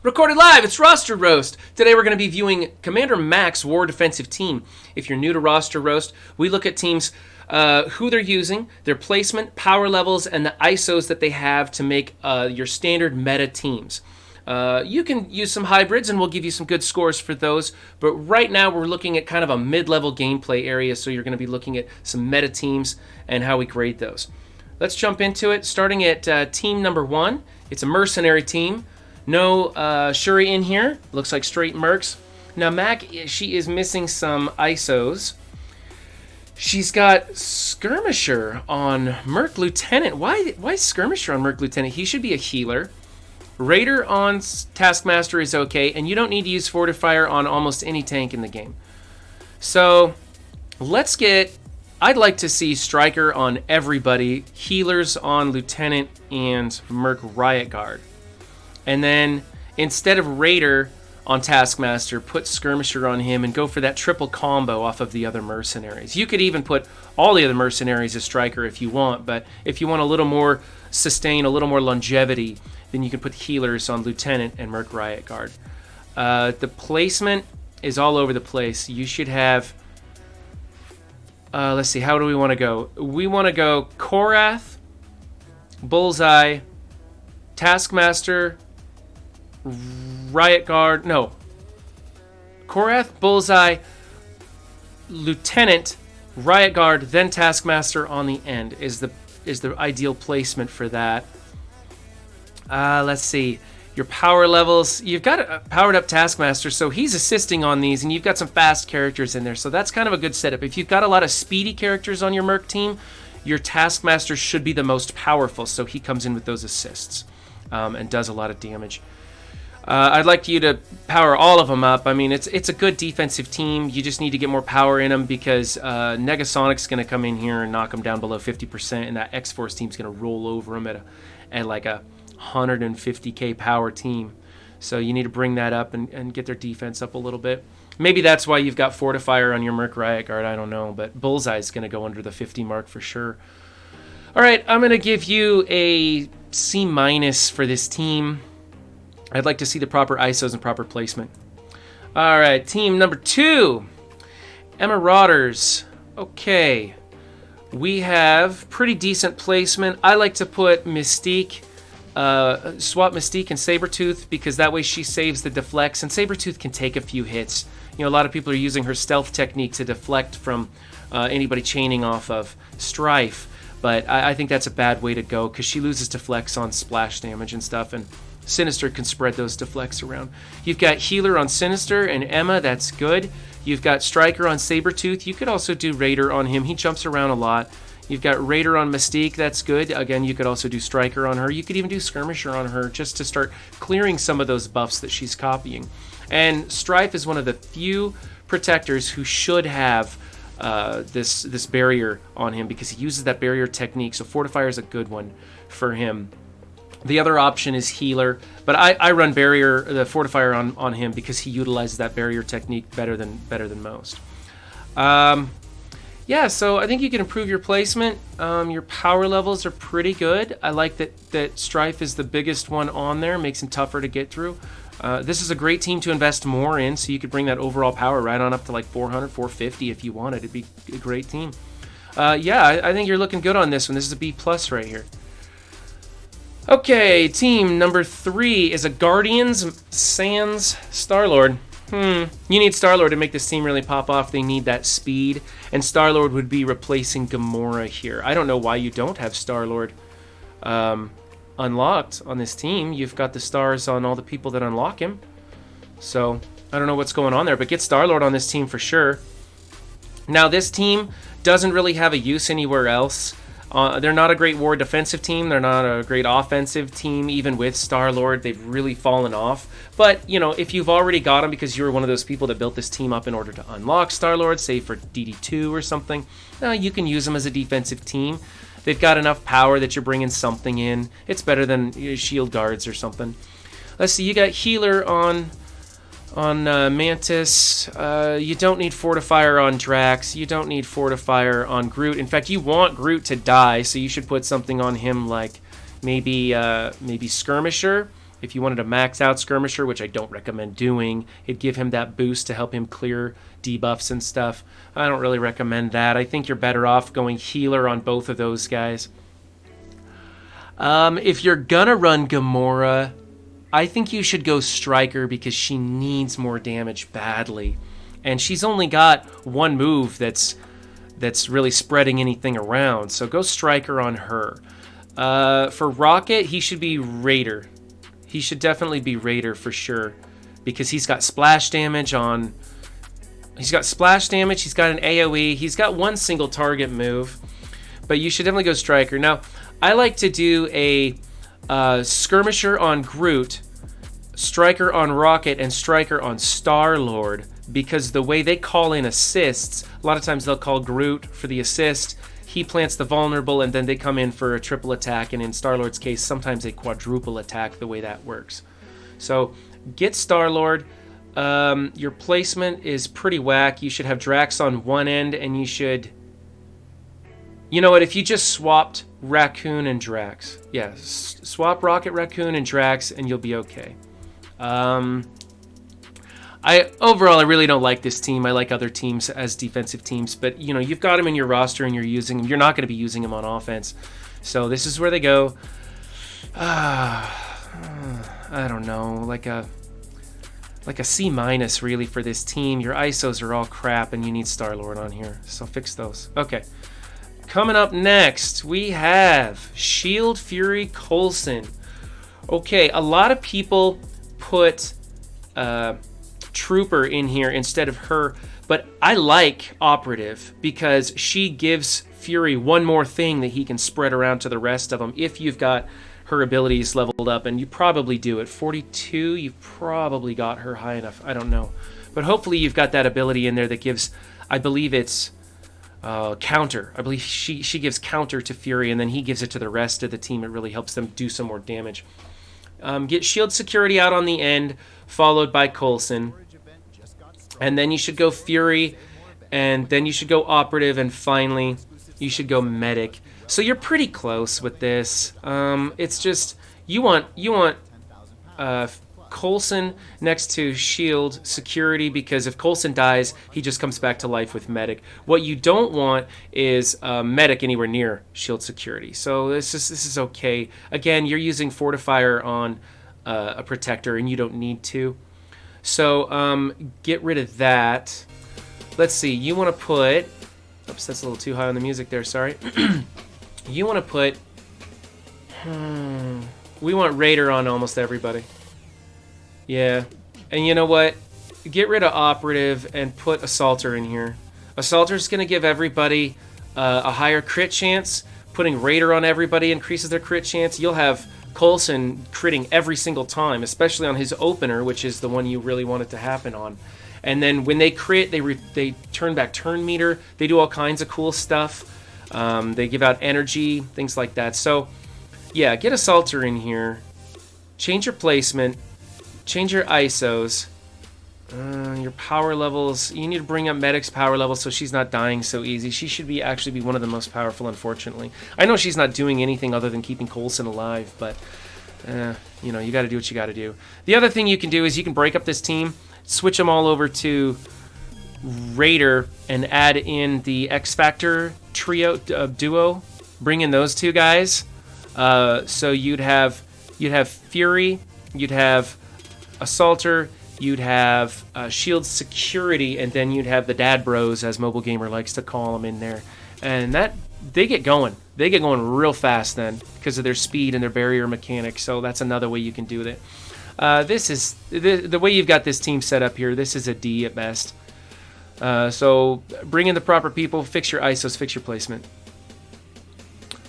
Recorded live, it's Roster Roast. Today we're going to be viewing Commander Mac's War Defensive Team. If you're new to Roster Roast, we look at teams, who they're using, their placement, power levels, and the ISOs that they have to make your standard meta teams. You can use some hybrids and we'll give you some good scores for those, but right now we're looking at kind of a mid-level gameplay area, so you're going to be looking at some meta teams and how we grade those. Let's jump into it, starting at team number 1. It's a mercenary team. No Shuri in here. Looks like straight Mercs. Now Mac, she is missing some ISOs. She's got Skirmisher on Merc Lieutenant. Why Skirmisher on Merc Lieutenant? He should be a healer. Raider on Taskmaster is okay, and you don't need to use Fortifier on almost any tank in the game. So I'd like to see Striker on everybody, healers on Lieutenant and Merc Riot Guard. And then instead of Raider on Taskmaster, put Skirmisher on him and go for that triple combo off of the other mercenaries. You could even put all the other mercenaries as Striker if you want, but if you want a little more sustain, a little more longevity, then you can put healers on Lieutenant and Merc Riot Guard. The placement is all over the place. You should have... let's see, how do we want to go? We want to go Korath, Bullseye, Taskmaster, Riot Guard, no. Korath, Bullseye, Lieutenant, Riot Guard, then Taskmaster on the end is the ideal placement for that. Let's see. Your power levels, you've got a powered up Taskmaster, so he's assisting on these, and you've got some fast characters in there, so that's kind of a good setup. If you've got a lot of speedy characters on your Merc team, your Taskmaster should be the most powerful, so he comes in with those assists and does a lot of damage. I'd like you to power all of them up. I mean, it's a good defensive team. You just need to get more power in them because Negasonic's going to come in here and knock them down below 50%, and that X-Force team's going to roll over them at like a 150k power team. So you need to bring that up and get their defense up a little bit. Maybe that's why you've got Fortifier on your Merc Riot Guard. I don't know, but Bullseye's going to go under the 50 mark for sure. All right, I'm going to give you a C- for this team. I'd like to see the proper ISOs and proper placement. All right, team number 2, Marauders. Okay, we have pretty decent placement. I like to put Mystique, swap Mystique and Sabretooth because that way she saves the deflects, and Sabretooth can take a few hits. You know, a lot of people are using her stealth technique to deflect from anybody chaining off of Strife, but I think that's a bad way to go because she loses deflects on splash damage and stuff, and Sinister can spread those deflects around. You've got Healer on Sinister and Emma, that's good. You've got Striker on Sabretooth. You could also do Raider on him. He jumps around a lot. You've got Raider on Mystique, that's good. Again, you could also do Striker on her. You could even do Skirmisher on her just to start clearing some of those buffs that she's copying. And Strife is one of the few protectors who should have this barrier on him because he uses that barrier technique, so Fortifier is a good one for him. The other option is Healer, but I run Barrier, the Fortifier on him because he utilizes that barrier technique better than most. Yeah, so I think you can improve your placement. Your power levels are pretty good. I like that Strife is the biggest one on there, makes him tougher to get through. This is a great team to invest more in, so you could bring that overall power right on up to like 400, 450 if you wanted. It'd be a great team. Yeah, I think you're looking good on this one. This is a B+ right here. Okay, team number 3 is a Guardians sans Star-Lord. You need Star-Lord to make this team really pop off. They need that speed, and Star-Lord would be replacing Gamora here. I don't know why you don't have Star-Lord unlocked on this team. You've got the stars on all the people that unlock him. So, I don't know what's going on there, but get Star-Lord on this team for sure. Now, this team doesn't really have a use anywhere else. They're not a great war defensive team. They're not a great offensive team, even with Star-Lord. They've really fallen off. But, you know, if you've already got them because you were one of those people that built this team up in order to unlock Star-Lord, say for DD2 or something, you can use them as a defensive team. They've got enough power that you're bringing something in. It's better than shield guards or something. Let's see, you got Healer on Mantis. You don't need Fortifier on Drax. You don't need Fortifier on Groot. In fact, you want Groot to die, so you should put something on him like maybe Skirmisher If you wanted a max out skirmisher, which I don't recommend doing, it'd give him that boost to help him clear debuffs and stuff. I don't really recommend that. I think you're better off going healer on both of those guys. If you're gonna run Gamora, I think you should go Striker because she needs more damage badly. And she's only got one move that's really spreading anything around. So go Striker on her. For Rocket, he should be Raider. He should definitely be Raider for sure. Because he's got splash damage on... He's got splash damage, he's got an AoE, he's got one single target move. But you should definitely go Striker. Now, I like to do a Skirmisher on Groot, Striker on Rocket, and Striker on Star-Lord. Because the way they call in assists, a lot of times they'll call Groot for the assist, he plants the vulnerable, and then they come in for a triple attack, and in Star-Lord's case, sometimes a quadruple attack, the way that works. So, get Star-Lord. Your placement is pretty whack. You should have Drax on one end, and you should... You know what, if you just swapped Raccoon and Drax. Yeah, swap Rocket, Raccoon, and Drax, and you'll be okay. Overall, I really don't like this team. I like other teams as defensive teams, but you know, you've got them in your roster and you're using them. You're not going to be using them on offense. So this is where they go. I don't know, like a C- really for this team. Your ISOs are all crap and you need Star-Lord on here. So fix those. Okay. Coming up next, we have Shield Fury Coulson. Okay, a lot of people put Trooper in here instead of her, but I like Operative because she gives Fury one more thing that he can spread around to the rest of them if you've got her abilities leveled up, and you probably do. At 42, you've probably got her high enough. I don't know. But hopefully you've got that ability in there that gives, I believe it's counter. I believe she gives counter to Fury, and then he gives it to the rest of the team. It really helps them do some more damage. Get shield security out on the end, followed by Coulson. And then you should go Fury, and then you should go Operative, and finally you should go Medic. So you're pretty close with this. It's just you want Coulson next to shield security, because if Coulson dies, he just comes back to life with Medic. What you don't want is Medic anywhere near shield security. So this is okay. Again, you're using Fortifier on a Protector, and you don't need to. So get rid of that. Let's see. You want to put... Oops, that's a little too high on the music there. Sorry. You want to put... we want Raider on almost everybody. Yeah. And you know what? Get rid of Operative and put Assaulter in here. Assaulter's going to give everybody a higher crit chance. Putting Raider on everybody increases their crit chance. You'll have Coulson critting every single time, especially on his opener, which is the one you really want it to happen on. And then when they crit, they turn back turn meter. They do all kinds of cool stuff. They give out energy, things like that. So, yeah, get Assaulter in here. Change your placement. Change your ISOs. Your power levels. You need to bring up Medic's power level so she's not dying so easy. She should actually be one of the most powerful, unfortunately. I know she's not doing anything other than keeping Coulson alive, but you know, you got to do what you got to do. The other thing you can do is you can break up this team, switch them all over to Raider, and add in the X Factor trio duo. Bring in those two guys. So you'd have Fury, you'd have Assaulter, you'd have Shield Security, and then you'd have the Dad Bros, as Mobile Gamer likes to call them, in there. And that they get going. They get going real fast then because of their speed and their barrier mechanics. So that's another way you can do it. This is the way you've got this team set up here. This is a D at best. So bring in the proper people, fix your ISOs, fix your placement.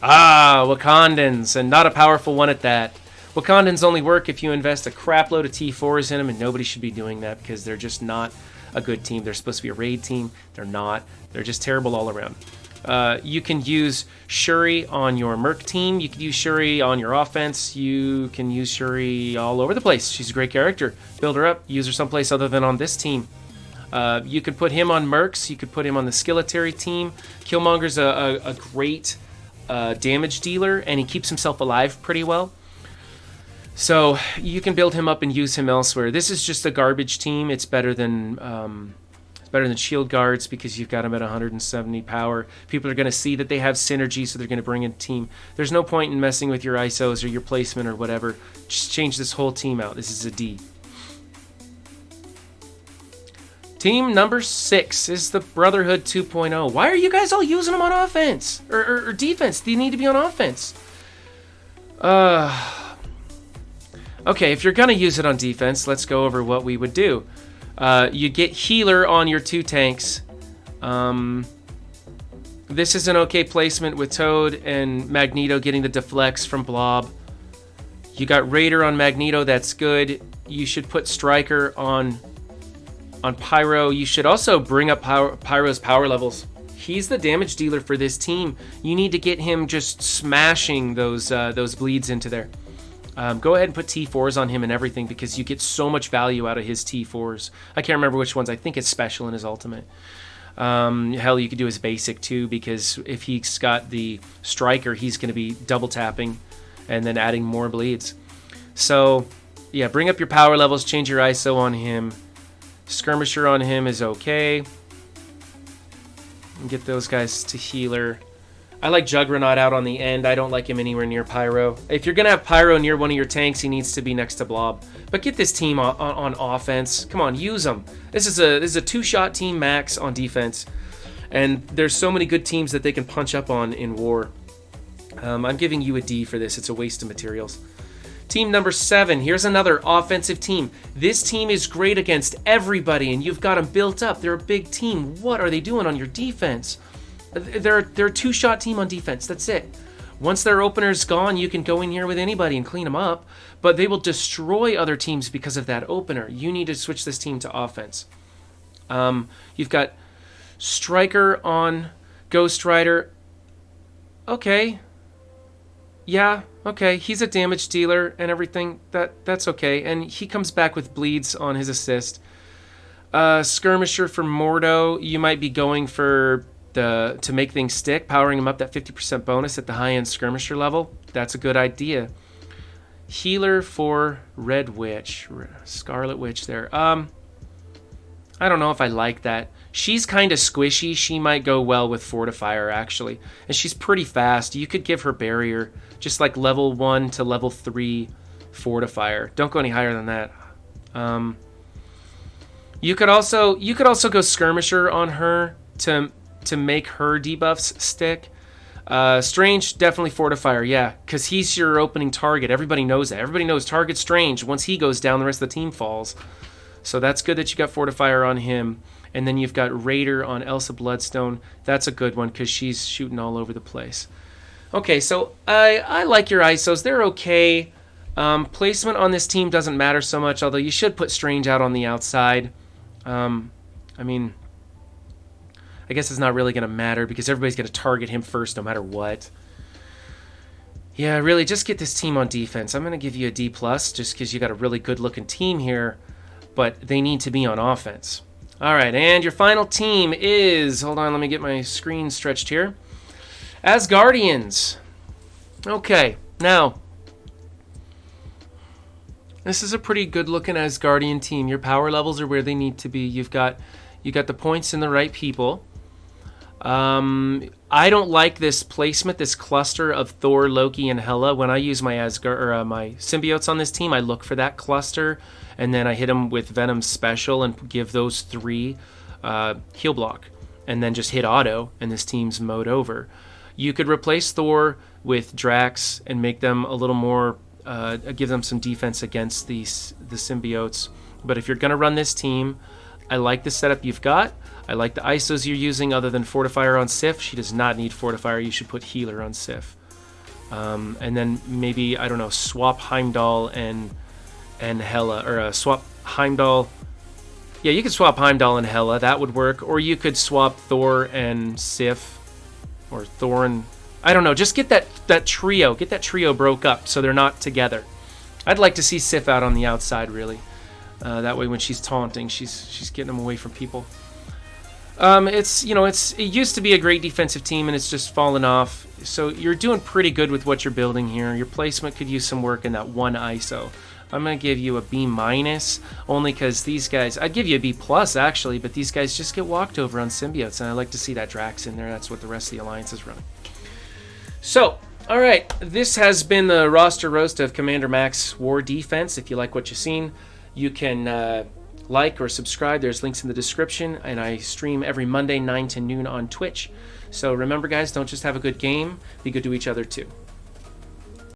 Wakandans, and not a powerful one at that. Wakandans only work if you invest a crap load of T4s in them, and nobody should be doing that because they're just not a good team. They're supposed to be a raid team. They're not. They're just terrible all around. You can use Shuri on your Merc team. You can use Shuri on your offense. You can use Shuri all over the place. She's a great character. Build her up. Use her someplace other than on this team. You could put him on Mercs. You could put him on the Skilletary team. Killmonger's a great damage dealer, and he keeps himself alive pretty well. So you can build him up and use him elsewhere. This is just a garbage team. It's better than shield guards because you've got him at 170 power. People are going to see that they have synergy, so they're going to bring in a team. There's no point in messing with your ISOs or your placement or whatever. Just change this whole team out. This is a D. Team number 6 is the Brotherhood 2.0. Why are you guys all using them on offense or defense? They need to be on offense. Okay, if you're going to use it on defense, let's go over what we would do. You get healer on your 2 tanks. This is an okay placement with Toad and Magneto getting the deflects from Blob. You got Raider on Magneto, that's good. You should put Striker on Pyro. You should also bring up Pyro's power levels. He's the damage dealer for this team. You need to get him just smashing those bleeds into there. Go ahead and put T4s on him and everything because you get so much value out of his T4s. I can't remember which ones. I think it's special in his ultimate. Hell, you could do his basic too because if he's got the Striker, he's going to be double tapping and then adding more bleeds. So, yeah, bring up your power levels, change your ISO on him. Skirmisher on him is okay. And get those guys to healer. I like Juggernaut out on the end. I don't like him anywhere near Pyro. If you're going to have Pyro near one of your tanks, he needs to be next to Blob. But get this team on offense. Come on, use them. This is a 2-shot team max on defense. And there's so many good teams that they can punch up on in war. I'm giving you a D for this. It's a waste of materials. Team number 7. Here's another offensive team. This team is great against everybody, and you've got them built up. They're a big team. What are they doing on your defense? They're a 2-shot team on defense. That's it. Once their opener's gone, you can go in here with anybody and clean them up, but they will destroy other teams because of that opener. You need to switch this team to offense. You've got Striker on Ghost Rider. Okay. Yeah, okay. He's a damage dealer and everything. That's okay. And he comes back with bleeds on his assist. Skirmisher for Mordo. You might be going for to make things stick, powering him up that 50% bonus at the high-end Skirmisher level. That's a good idea. Healer for Red Witch. Scarlet Witch there. I don't know if I like that. She's kind of squishy. She might go well with Fortifier, actually. And she's pretty fast. You could give her Barrier, just like level 1 to level 3 Fortifier. Don't go any higher than that. You could also go Skirmisher on her to make her debuffs stick. Strange, definitely Fortifier, yeah, because he's your opening target. Everybody knows that. Everybody knows target Strange. Once he goes down, the rest of the team falls. So that's good that you got Fortifier on him. And then you've got Raider on Elsa Bloodstone. That's a good one because she's shooting all over the place. Okay, so I like your ISOs. They're okay. Placement on this team doesn't matter so much, although you should put Strange out on the outside. I mean, I guess it's not really going to matter because everybody's going to target him first no matter what. Yeah, really, just get this team on defense. I'm going to give you a D+, just because you got a really good-looking team here, but they need to be on offense. All right, and your final team is... Hold on, let me get my screen stretched here. Asgardians. Okay, now, this is a pretty good-looking Asgardian team. Your power levels are where they need to be. You got the points in the right people. I don't like this placement, this cluster of Thor, Loki, and Hela. When I use my my symbiotes on this team, I look for that cluster, and then I hit them with Venom's special and give those 3 heal block, and then just hit auto, and this team's mowed over. You could replace Thor with Drax and make them a little more, give them some defense against the symbiotes. But if you're going to run this team, I like the setup you've got. I like the ISOs you're using other than Fortifier on Sif. She does not need Fortifier. You should put Healer on Sif. And then maybe, I don't know, swap Heimdall and Hela. Or swap Heimdall. Yeah, you could swap Heimdall and Hela. That would work. Or you could swap Thor and Sif. Or Thor and... I don't know. Just get that trio. Get that trio broke up so they're not together. I'd like to see Sif out on the outside, really. That way when she's taunting, she's getting them away from people. It used to be a great defensive team, and it's just fallen off. So you're doing pretty good with what you're building here. Your placement could use some work in that one ISO. I'm going to give you a B minus, only because these guys, I'd give you a B plus actually, but these guys just get walked over on symbiotes, and I like to see that Drax in there. That's what the rest of the Alliance is running. So, all right, this has been the roster roast of Commander Max War Defense. If you like what you've seen, you can like or subscribe. There's links in the description, and I stream every Monday 9 to noon on Twitch. So remember, guys, don't just have a good game, be good to each other too.